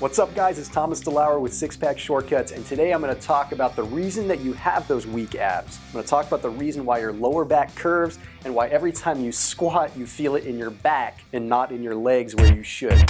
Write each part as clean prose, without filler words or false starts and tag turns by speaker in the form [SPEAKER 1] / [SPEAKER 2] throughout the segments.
[SPEAKER 1] What's up guys, it's Thomas DeLauer with Six Pack Shortcuts, and today I'm going to talk about the reason that you have those weak abs. I'm going to talk about the reason why your lower back curves and why every time you squat you feel it in your back and not in your legs where you should.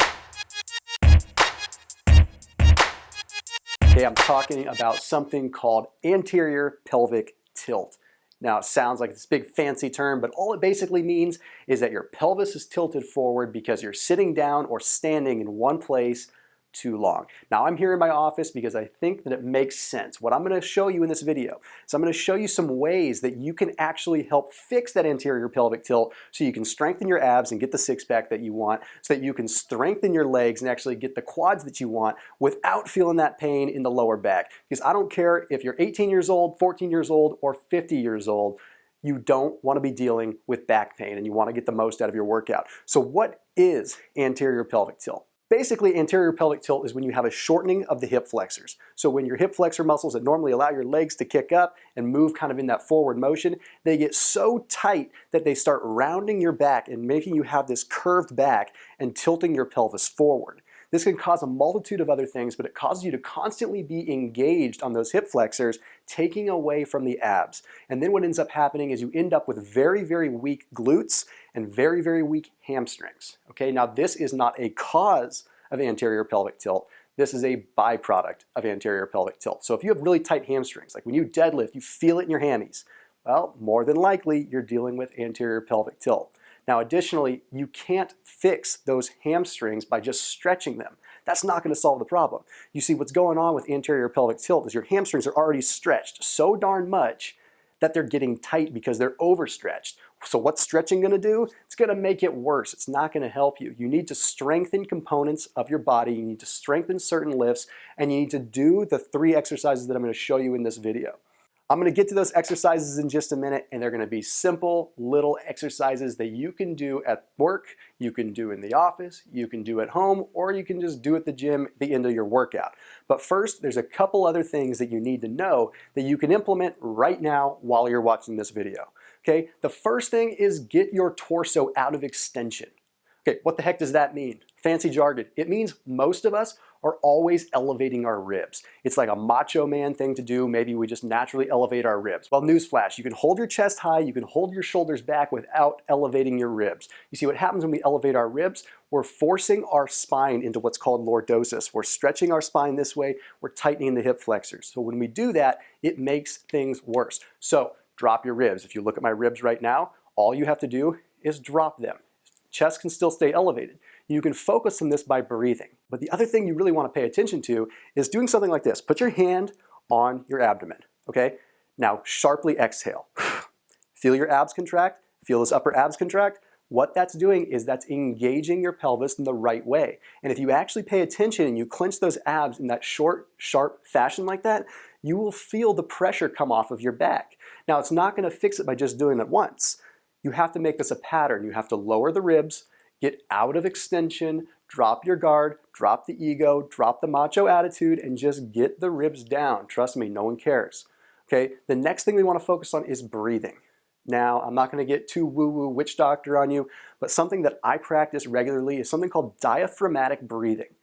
[SPEAKER 1] Okay, I'm talking about something called anterior pelvic tilt. Now it sounds like this big fancy term, but all it basically means is that your pelvis is tilted forward because you're sitting down or standing in one place too long. Now I'm here in my office because I think that it makes sense. What I'm going to show you in this video is I'm going to show you some ways that you can actually help fix that anterior pelvic tilt so you can strengthen your abs and get the six pack that you want, so that you can strengthen your legs and actually get the quads that you want without feeling that pain in the lower back. Because I don't care if you're 18 years old, 14 years old, or 50 years old, you don't want to be dealing with back pain and you want to get the most out of your workout. So what is anterior pelvic tilt? Basically, anterior pelvic tilt is when you have a shortening of the hip flexors. So when your hip flexor muscles that normally allow your legs to kick up and move kind of in that forward motion, they get so tight that they start rounding your back and making you have this curved back and tilting your pelvis forward. This can cause a multitude of other things, but it causes you to constantly be engaged on those hip flexors, taking away from the abs. And then what ends up happening is you end up with very, very weak glutes and very, very weak hamstrings. Okay, now this is not a cause of anterior pelvic tilt. This is a byproduct of anterior pelvic tilt. So if you have really tight hamstrings, like when you deadlift, you feel it in your hammies, well, more than likely you're dealing with anterior pelvic tilt. Now additionally, you can't fix those hamstrings by just stretching them. That's not going to solve the problem. You see, what's going on with anterior pelvic tilt is your hamstrings are already stretched so darn much that they're getting tight because they're overstretched. So what's stretching going to do? It's going to make it worse. It's not going to help you. You need to strengthen components of your body. You need to strengthen certain lifts, and you need to do the 3 exercises that I'm going to show you in this video. I'm going to get to those exercises in just a minute, and they're going to be simple little exercises that you can do at work, you can do in the office, you can do at home, or you can just do at the gym at the end of your workout. But first, there's a couple other things that you need to know that you can implement right now while you're watching this video. Okay, the first thing is get your torso out of extension. Okay, what the heck does that mean? Fancy jargon. It means most of us are always elevating our ribs. It's like a macho man thing to do. Maybe we just naturally elevate our ribs. Well, newsflash, you can hold your chest high, you can hold your shoulders back without elevating your ribs. You see what happens when we elevate our ribs? We're forcing our spine into what's called lordosis. We're stretching our spine this way, we're tightening the hip flexors. So when we do that, it makes things worse. So drop your ribs. If you look at my ribs right now, all you have to do is drop them. Chest can still stay elevated. You can focus on this by breathing. But the other thing you really want to pay attention to is doing something like this. Put your hand on your abdomen, okay? Now sharply exhale. Feel your abs contract, feel those upper abs contract. What that's doing is that's engaging your pelvis in the right way. And if you actually pay attention and you clench those abs in that short, sharp fashion like that, you will feel the pressure come off of your back. Now it's not going to fix it by just doing it once. You have to make this a pattern. You have to lower the ribs, get out of extension, drop your guard, drop the ego, drop the macho attitude, and just get the ribs down. Trust me, no one cares. Okay, the next thing we want to focus on is breathing. Now, I'm not going to get too woo-woo witch doctor on you, but something that I practice regularly is something called diaphragmatic breathing.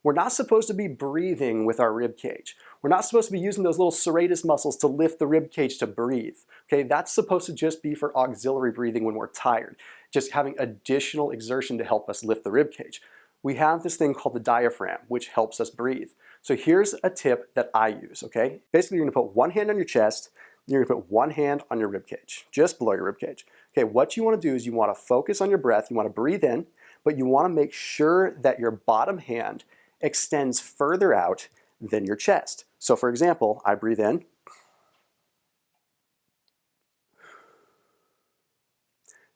[SPEAKER 1] We're not supposed to be breathing with our rib cage. We're not supposed to be using those little serratus muscles to lift the rib cage to breathe. Okay, that's supposed to just be for auxiliary breathing when we're tired, just having additional exertion to help us lift the rib cage. We have this thing called the diaphragm, which helps us breathe. So here's a tip that I use, okay? Basically, you're gonna put one hand on your chest, you're gonna put one hand on your rib cage, just below your rib cage. Okay, what you wanna do is you wanna focus on your breath, you wanna breathe in, but you wanna make sure that your bottom hand extends further out than your chest. So for example, I breathe in.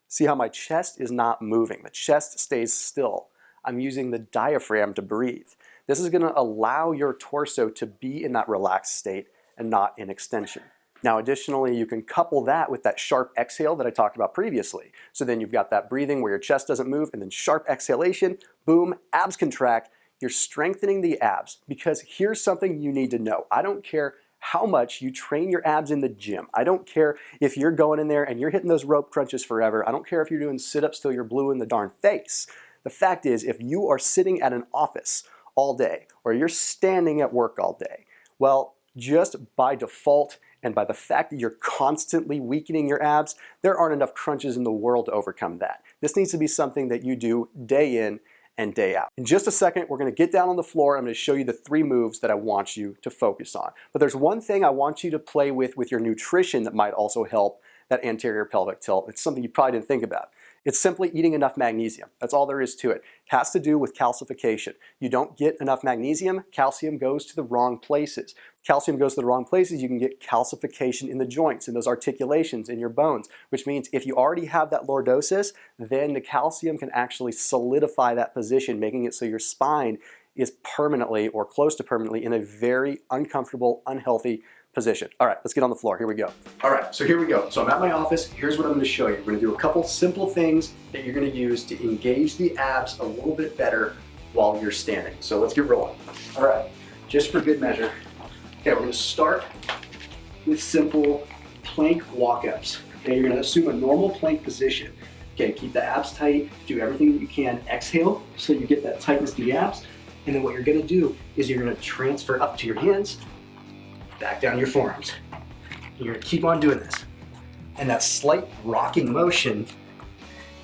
[SPEAKER 1] See how my chest is not moving. The chest stays still. I'm using the diaphragm to breathe. This is gonna allow your torso to be in that relaxed state and not in extension. Now additionally, you can couple that with that sharp exhale that I talked about previously. So then you've got that breathing where your chest doesn't move, and then sharp exhalation, boom, abs contract. You're strengthening the abs, because here's something you need to know. I don't care how much you train your abs in the gym. I don't care if you're going in there and you're hitting those rope crunches forever. I don't care if you're doing sit-ups till you're blue in the darn face. The fact is, if you are sitting at an office all day, or you're standing at work all day, well, just by default and by the fact that you're constantly weakening your abs, there aren't enough crunches in the world to overcome that. This needs to be something that you do day in and day out. In just a second, we're going to get down on the floor. I'm going to show you the 3 moves that I want you to focus on. But there's one thing I want you to play with your nutrition that might also help that anterior pelvic tilt. It's something you probably didn't think about. It's simply eating enough magnesium. That's all there is to it. It has to do with calcification. You don't get enough magnesium, calcium goes to the wrong places. Calcium goes to the wrong places, you can get calcification in the joints, in those articulations, in your bones, which means if you already have that lordosis, then the calcium can actually solidify that position, making it so your spine is permanently or close to permanently in a very uncomfortable, unhealthy position. All right, let's get on the floor. Here we go. All right, so here we go. So I'm at my office. Here's what I'm going to show you. We're going to do a couple simple things that you're going to use to engage the abs a little bit better while you're standing. So let's get rolling. All right, just for good measure. Okay, we're going to start with simple plank walk-ups. Okay, you're going to assume a normal plank position. Okay, keep the abs tight. Do everything that you can. Exhale so you get that tightness to the abs. And then what you're going to do is you're going to transfer up to your hands, back down your forearms. You're going to keep on doing this. And that slight rocking motion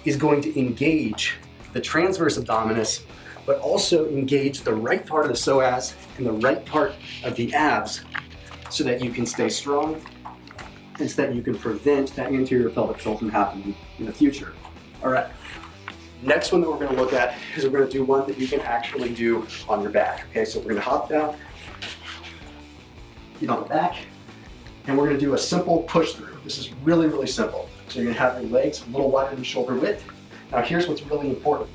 [SPEAKER 1] is going to engage the transverse abdominis, but also engage the right part of the psoas and the right part of the abs so that you can stay strong and so that you can prevent that anterior pelvic tilt from happening in the future. All right. Next one that we're going to look at is we're going to do one that you can actually do on your back. Okay, so we're going to hop down, get on the back, and we're going to do a simple push through. This is really, really simple. So you're going to have your legs a little wider than shoulder width. Now here's what's really important.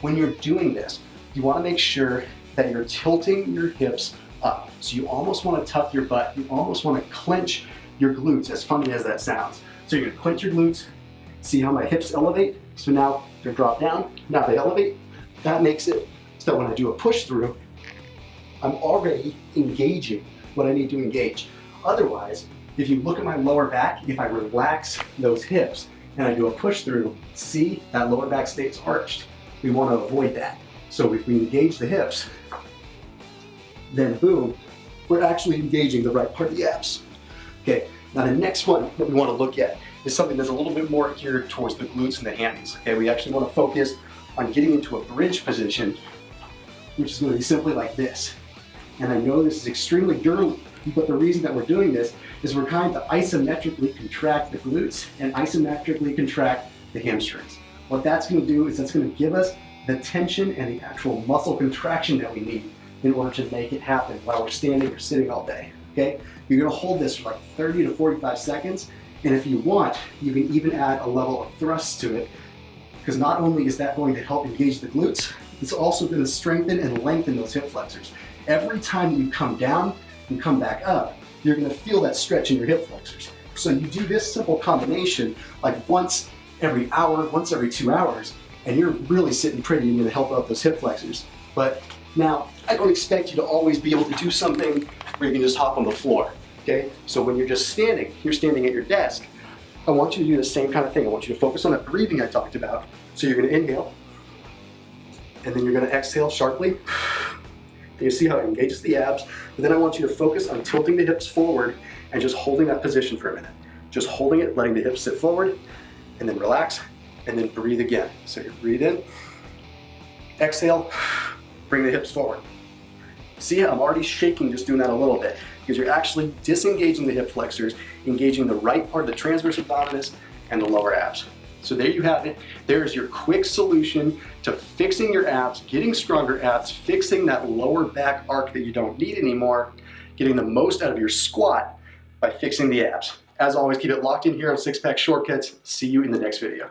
[SPEAKER 1] When you're doing this, you want to make sure that you're tilting your hips up. So you almost want to tuck your butt. You almost want to clench your glutes, as funny as that sounds. So you're going to clench your glutes. See how my hips elevate? So now they drop down. Now they elevate. That makes it so that when I do a push through, I'm already engaging what I need to engage. Otherwise, if you look at my lower back, if I relax those hips and I do a push through, see that lower back stays arched. We want to avoid that. So if we engage the hips, then boom, we're actually engaging the right part of the abs. Okay, now the next one that we want to look at is something that's a little bit more geared towards the glutes and the hammies. Okay, we actually want to focus on getting into a bridge position, which is going to be simply like this. And I know this is extremely girly, but the reason that we're doing this is we're trying to isometrically contract the glutes and isometrically contract the hamstrings. What that's going to do is that's going to give us the tension and the actual muscle contraction that we need in order to make it happen while we're standing or sitting all day. Okay, you're going to hold this for like 30 to 45 seconds, and if you want, you can even add a level of thrust to it, because not only is that going to help engage the glutes, it's also going to strengthen and lengthen those hip flexors. Every time that you come down and come back up, you're going to feel that stretch in your hip flexors. So you do this simple combination like once every hour, once every 2 hours, and you're really sitting pretty and going to help out those hip flexors. But now, I don't expect you to always be able to do something where you can just hop on the floor, okay? So when you're just standing, you're standing at your desk, I want you to do the same kind of thing. I want you to focus on that breathing I talked about. So you're going to inhale, and then you're going to exhale sharply. You see how it engages the abs, but then I want you to focus on tilting the hips forward and just holding that position for a minute. Just holding it, letting the hips sit forward, and then relax, and then breathe again. So you breathe in, exhale, bring the hips forward. See how I'm already shaking just doing that a little bit, because you're actually disengaging the hip flexors, engaging the right part of the transverse abdominis and the lower abs. So there you have it. There's your quick solution to fixing your abs, getting stronger abs, fixing that lower back arc that you don't need anymore, getting the most out of your squat by fixing the abs. As always, keep it locked in here on Six Pack Shortcuts. See you in the next video.